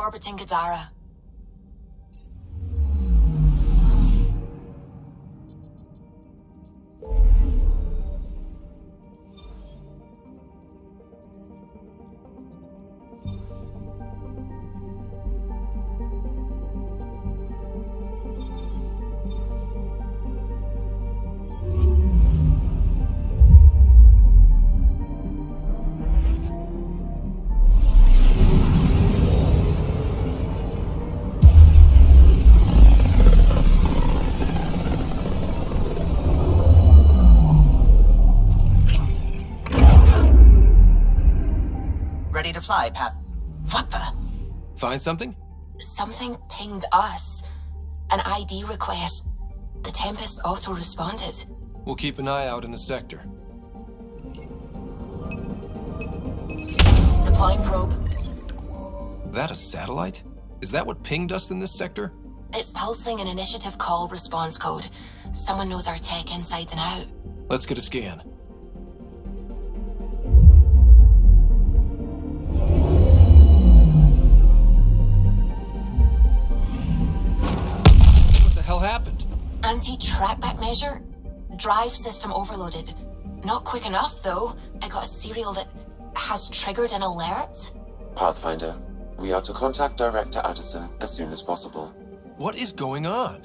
orbiting Gadara. Ready to fly, Path. What the? Find something? Something pinged us. An ID request. The Tempest auto-responded. We'll keep an eye out in the sector. Deploying probe. That a satellite? Is that what pinged us in this sector? It's pulsing an initiative call response code. Someone knows our tech inside and out. Let's get a scan. What the hell happened? Anti-trackback measure? Drive system overloaded. Not quick enough, though. I got a serial that has triggered an alert. Pathfinder, we are to contact Director Addison as soon as possible. What is going on?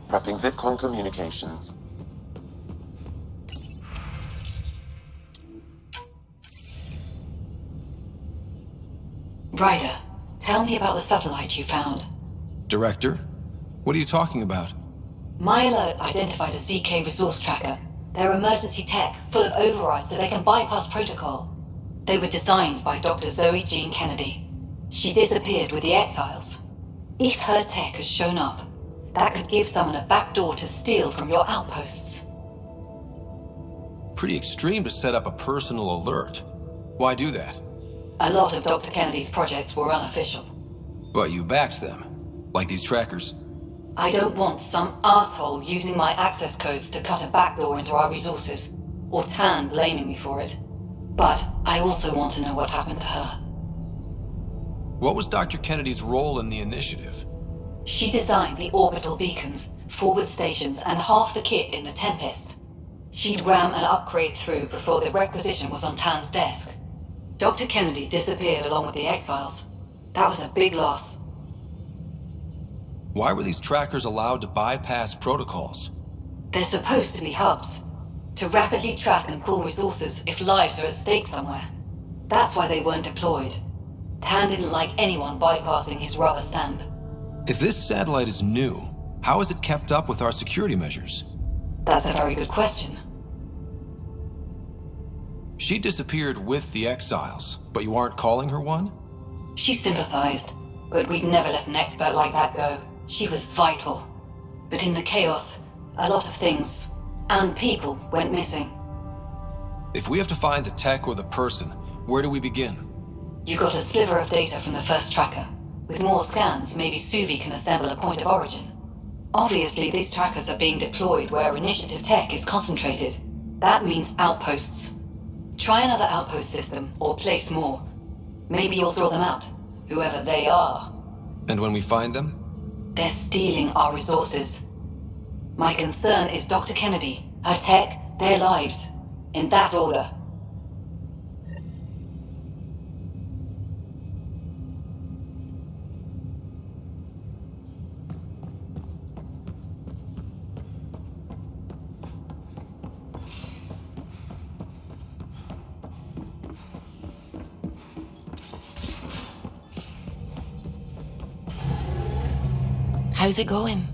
Prepping VidCon communications. Ryder, tell me about the satellite you found. Director? What are you talking about? My alert identified a ZK resource tracker. They're emergency tech, full of overrides so they can bypass protocol. They were designed by Dr. Zoe Jean Kennedy. She disappeared with the Exiles. If her tech has shown up, that could give someone a backdoor to steal from your outposts. Pretty extreme to set up a personal alert. Why do that? A lot of Dr. Kennedy's projects were unofficial. But you backed them. Like these trackers. I don't want some asshole using my access codes to cut a backdoor into our resources, or Tan blaming me for it. But I also want to know what happened to her. What was Dr. Kennedy's role in the initiative? She designed the orbital beacons, forward stations, and half the kit in the Tempest. She'd ram an upgrade through before the requisition was on Tan's desk. Dr. Kennedy disappeared along with the Exiles. That was a big loss. Why were these trackers allowed to bypass protocols? They're supposed to be hubs, to rapidly track and pull resources if lives are at stake somewhere. That's why they weren't deployed. Tan didn't like anyone bypassing his rubber stamp. If this satellite is new, how is it kept up with our security measures? That's a very good question. She disappeared with the Exiles, but you aren't calling her one? She sympathized, but we'd never let an expert like that go. She was vital. But in the chaos, a lot of things, and people, went missing. If we have to find the tech or the person, where do we begin? You got a sliver of data from the first tracker. With more scans, maybe Suvi can assemble a point of origin. Obviously, these trackers are being deployed where initiative tech is concentrated. That means outposts. Try another outpost system, or place more. Maybe you'll throw them out, whoever they are. And when we find them? They're stealing our resources. My concern is Dr. Kennedy, her tech, their lives. In that order. How's it going?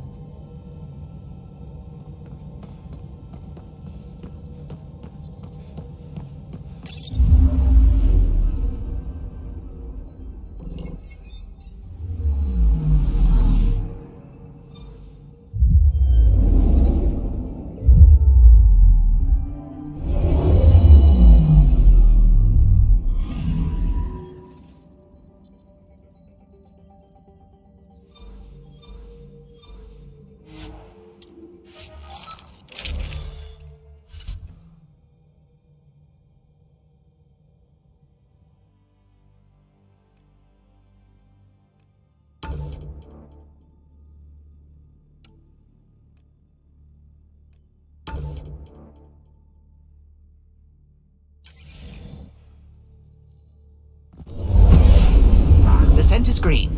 Descent is green.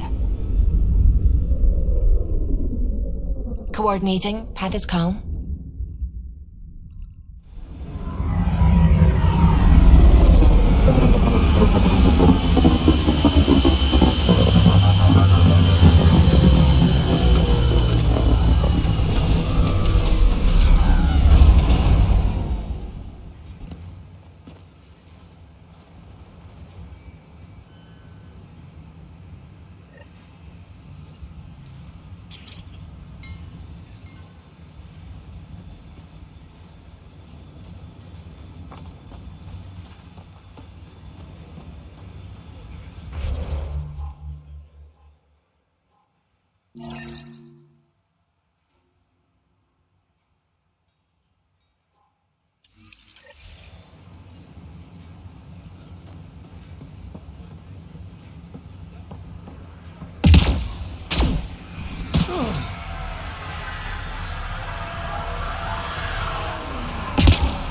Coordinating. Path is calm.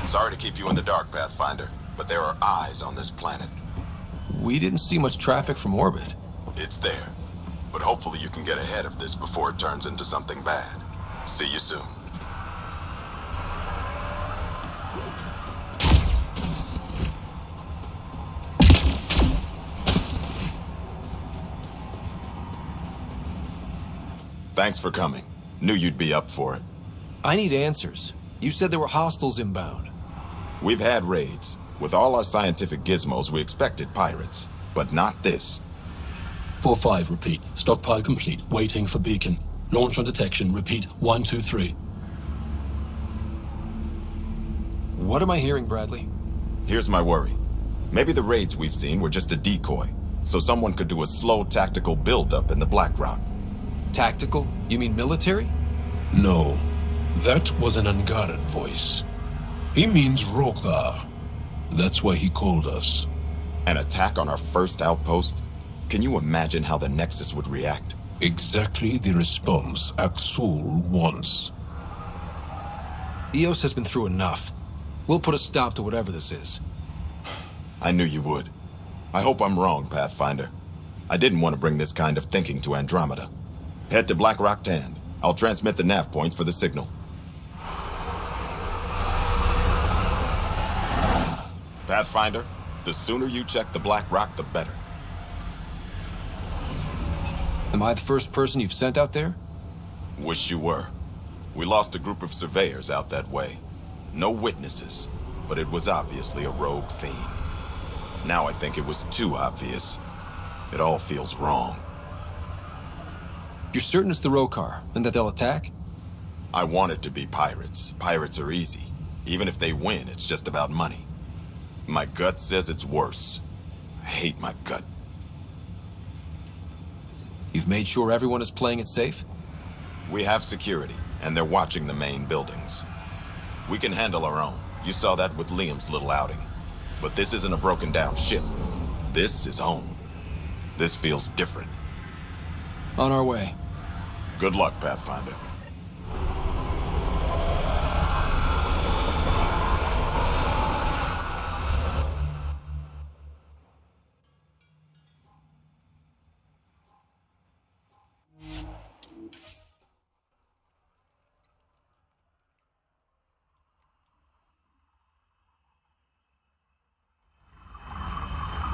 Sorry to keep you in the dark, Pathfinder, but there are eyes on this planet. We didn't see much traffic from orbit. It's there. But hopefully you can get ahead of this before it turns into something bad. See you soon. Thanks for coming. Knew you'd be up for it. I need answers. You said there were hostiles inbound. We've had raids. With all our scientific gizmos, we expected pirates. But not this. 4-5, repeat. Stockpile complete. Waiting for beacon. Launch on detection. Repeat. 1, 2, 3. What am I hearing, Bradley? Here's my worry. Maybe the raids we've seen were just a decoy, so someone could do a slow tactical buildup in the Black Rock. Tactical? You mean military? No. That was an unguarded voice. He means Rokar. That's why he called us. An attack on our first outpost? Can you imagine how the Nexus would react? Exactly the response Axul wants. EOS has been through enough. We'll put a stop to whatever this is. I knew you would. I hope I'm wrong, Pathfinder. I didn't want to bring this kind of thinking to Andromeda. Head to Black Rock Tand. I'll transmit the nav point for the signal. Pathfinder, the sooner you check the Black Rock, the better. Am I the first person you've sent out there? Wish you were. We lost a group of surveyors out that way. No witnesses, but it was obviously a rogue fiend. Now I think it was too obvious. It all feels wrong. You're certain it's the Rokar, and that they'll attack? I want it to be pirates. Pirates are easy. Even if they win, it's just about money. My gut says it's worse. I hate my gut. You've made sure everyone is playing it safe? We have security, and they're watching the main buildings. We can handle our own. You saw that with Liam's little outing. But this isn't a broken down ship. This is home. This feels different. On our way. Good luck, Pathfinder.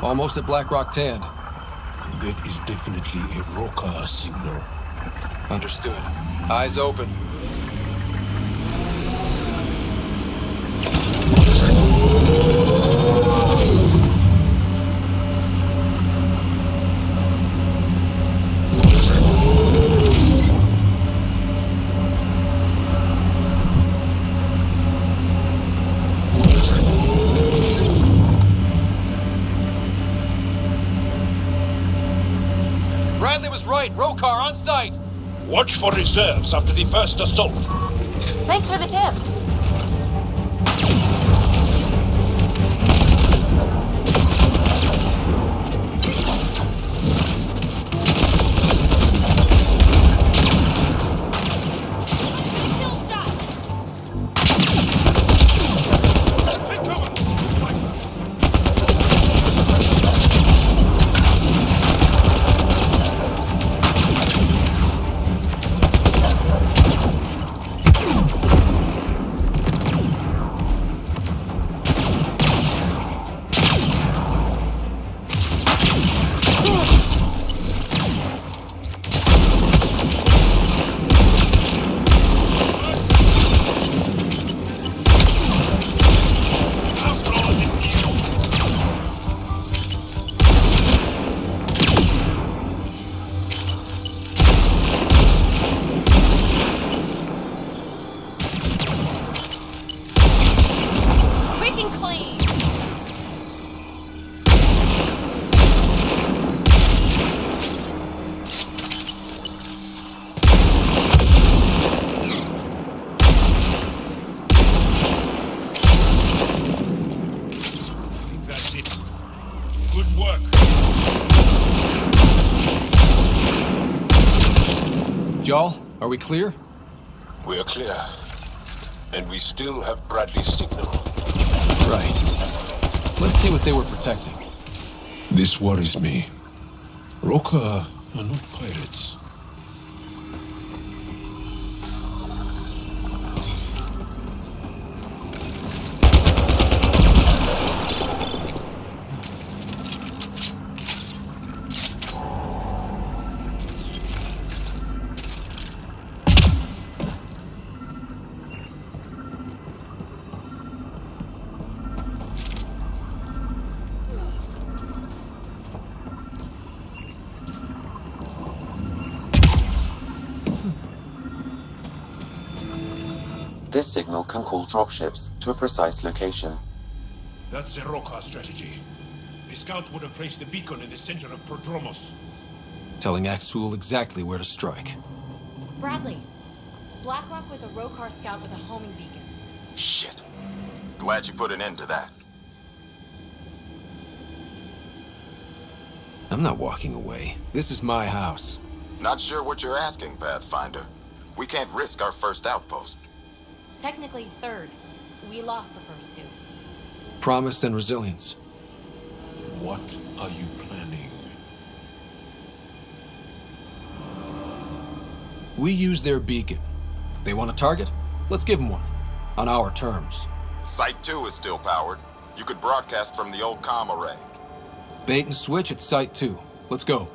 Almost at Black Rock Tand. That is definitely a Rokar signal. Understood. Eyes open. Bradley was right. Rokar on site. Watch for reserves after the first assault. Thanks for the tip. Y'all, are we clear? We are clear. And we still have Bradley's signal. Right. Let's see what they were protecting. This worries me. Roka are not pirates. This signal can call dropships to a precise location. That's the Roka strategy. The scouts would have placed the beacon in the center of Prodromos. Telling Axul exactly where to strike. Bradley, Blackrock was a Rokar scout with a homing beacon. Shit. Glad you put an end to that. I'm not walking away. This is my house. Not sure what you're asking, Pathfinder. We can't risk our first outpost. Technically third. We lost the first two. Promise and resilience. What are you planning? We use their beacon. They want a target? Let's give them one. On our terms. Site 2 is still powered. You could broadcast from the old comm array. Bait and switch at Site 2. Let's go.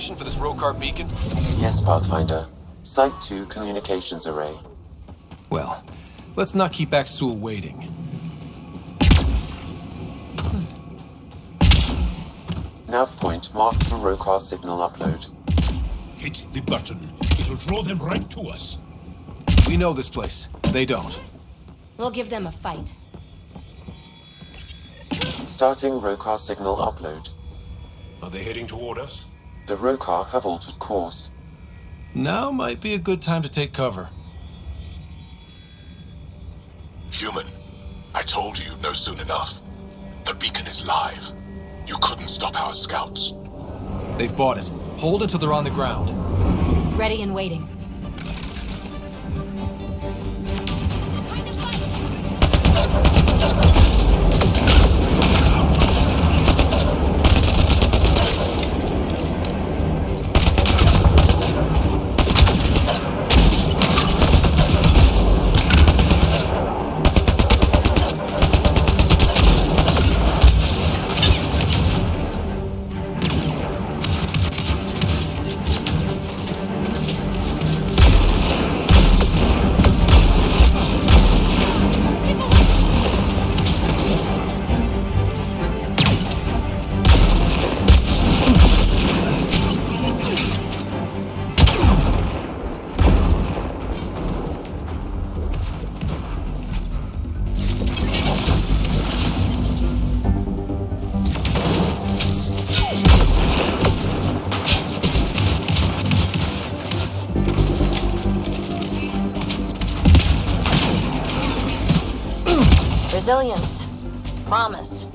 location for this Rokar beacon? Yes, Pathfinder. Site 2 communications array. Well, let's not keep Axul waiting. Nav point marked for Rokar signal upload. Hit the button. It'll draw them right to us. We know this place. They don't. We'll give them a fight. Starting Rokar signal upload. Are they heading toward us? The Rokar have altered course. Now might be a good time to take cover. Human, I told you you'd know soon enough. The beacon is live. You couldn't stop our scouts. They've bought it. Hold until they're on the ground. Ready and waiting. Resilience, promise,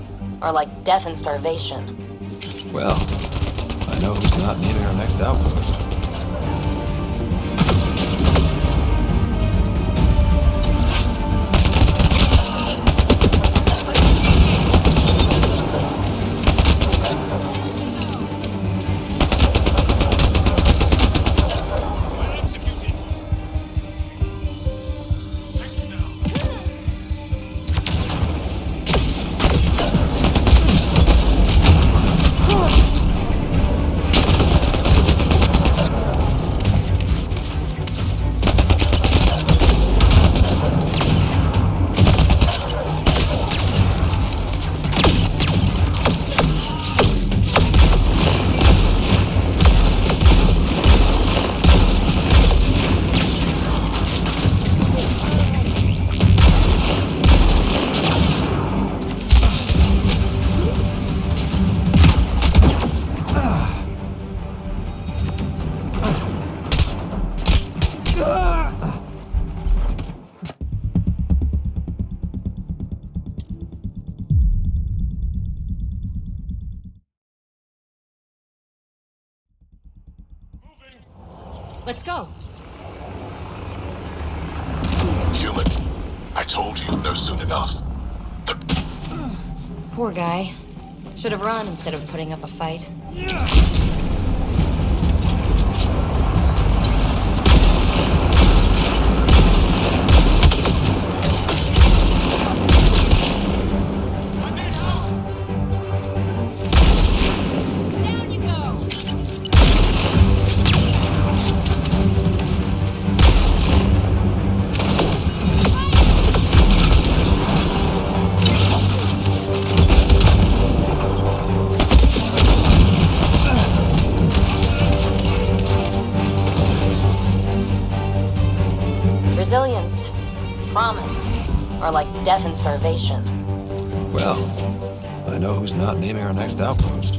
or like death and starvation. Well, I know who's not naming our next outpost. Let's go. Human, I told you you'd know soon enough. Poor guy. Should have run instead of putting up a fight. Down you go. Resilience, promise, or like death and starvation. Well, I know who's not naming our next outpost.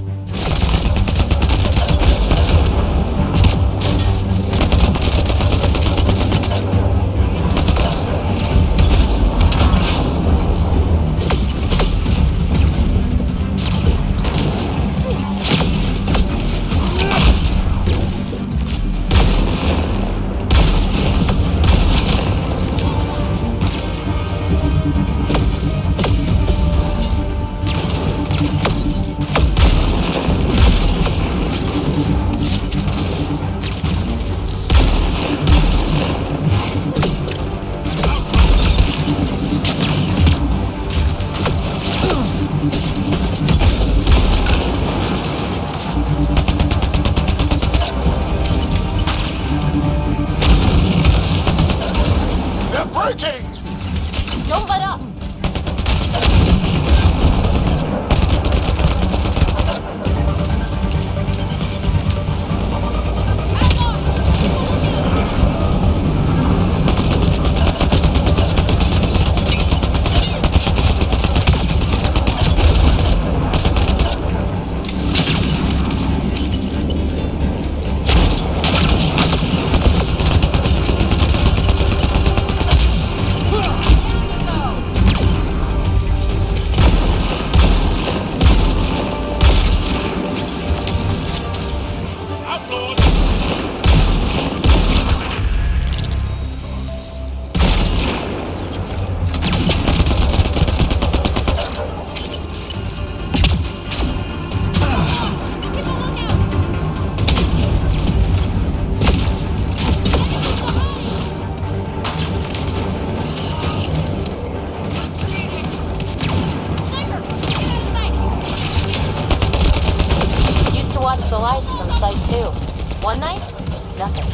breaking! Don't let up! Watch the lights from Site 2. One night? Nothing.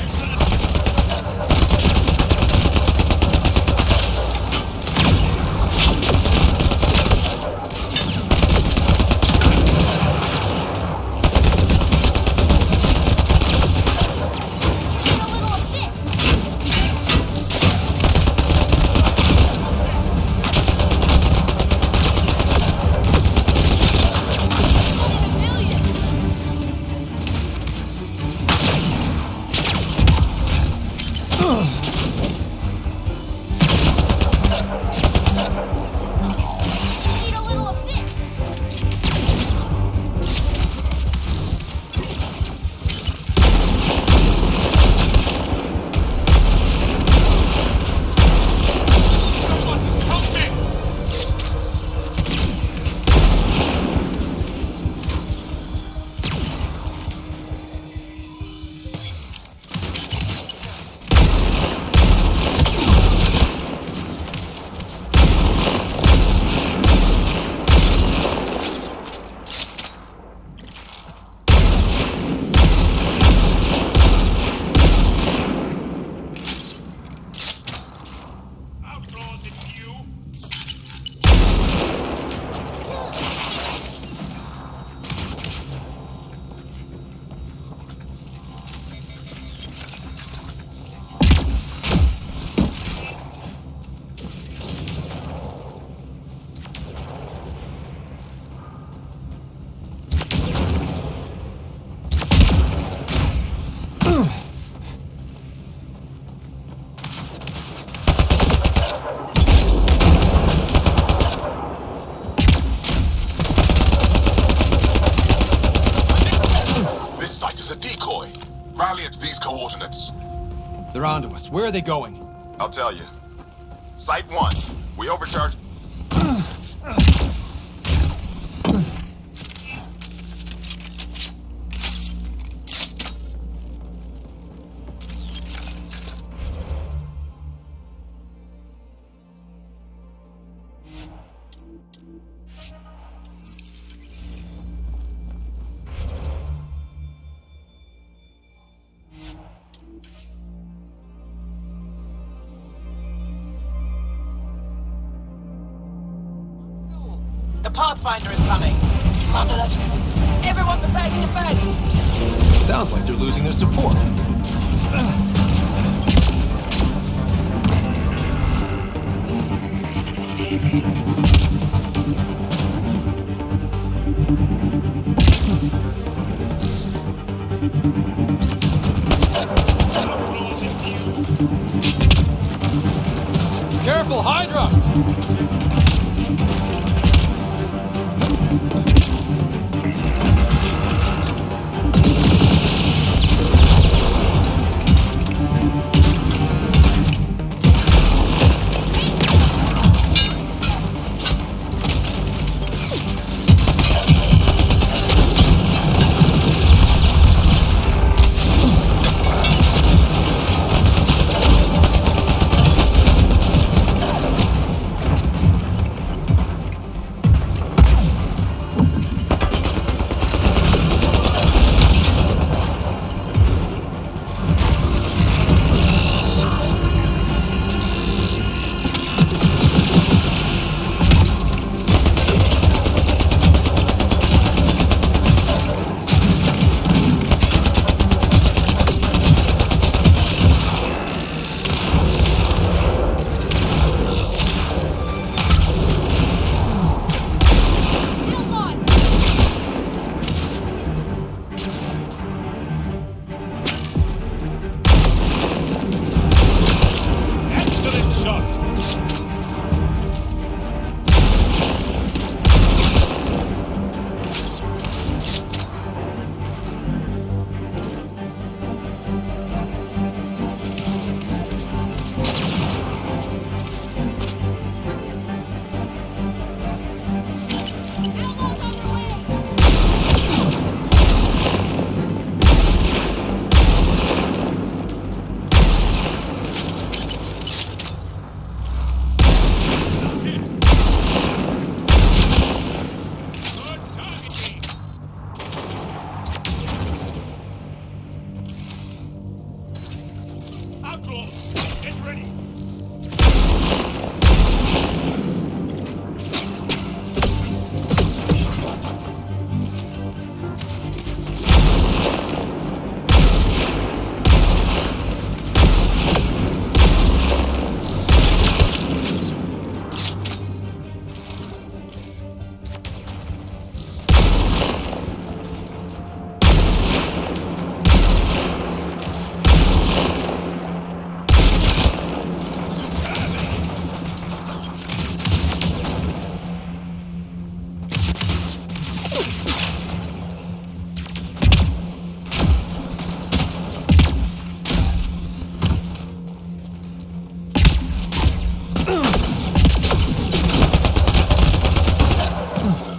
Rally at these coordinates. They're onto us. Where are they going? I'll tell you. Site 1. We overcharged. The Pathfinder is coming. Marvelous. Everyone prepare to defend. Sounds like they're losing their support. Careful, Hydra!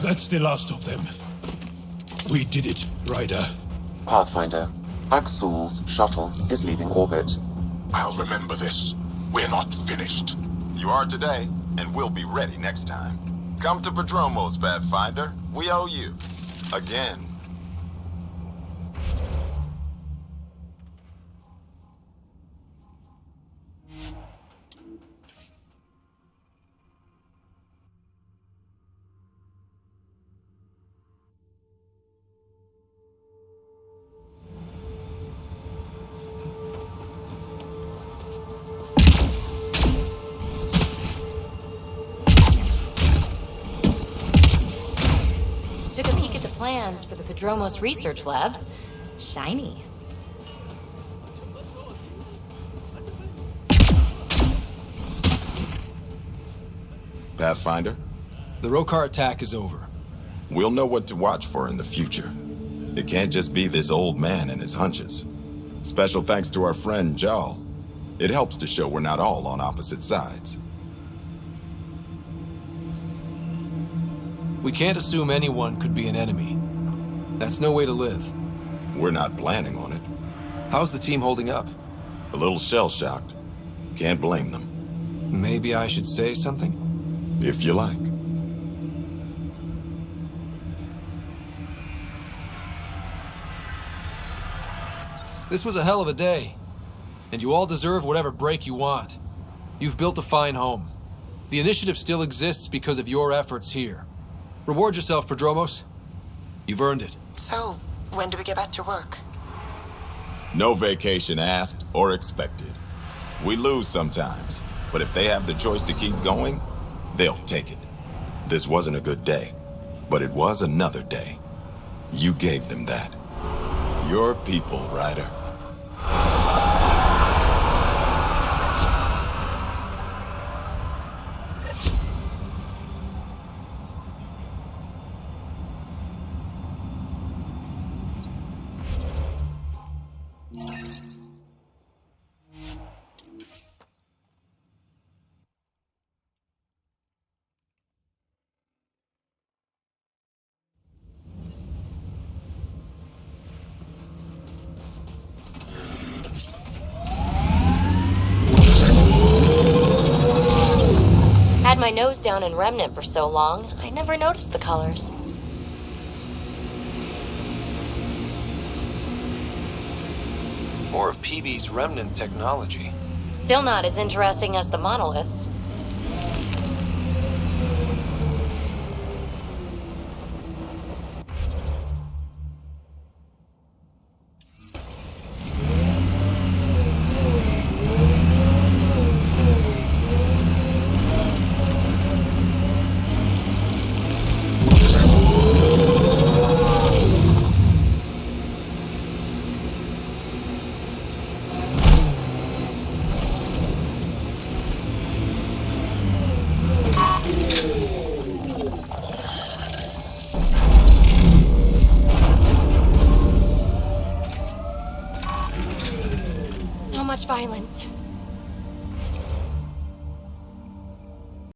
That's the last of them. We did it, Ryder. Pathfinder, Axul's shuttle is leaving orbit. I'll remember this. We're not finished. You are today, and we'll be ready next time. Come to Prodromos, Pathfinder. We owe you. Again. Took a peek at the plans for the Prodromos research labs. Shiny. Pathfinder, The Rokar attack is over. we'll know what to watch for in the future. It can't just be this old man and his hunches. Special thanks to our friend Jal. It helps to show we're not all on opposite sides. We can't assume anyone could be an enemy. That's no way to live. We're not planning on it. How's the team holding up? A little shell-shocked. Can't blame them. Maybe I should say something? If you like. This was a hell of a day. And you all deserve whatever break you want. You've built a fine home. The initiative still exists because of your efforts here. Reward yourself, Prodromos. You've earned it. So, when do we get back to work? No vacation asked or expected. We lose sometimes, but if they have the choice to keep going, they'll take it. This wasn't a good day, but it was another day. You gave them that. Your people, Ryder. Had my nose down in Remnant for so long, I never noticed the colors. More of PB's remnant technology. Still not as interesting as the monoliths. So much violence.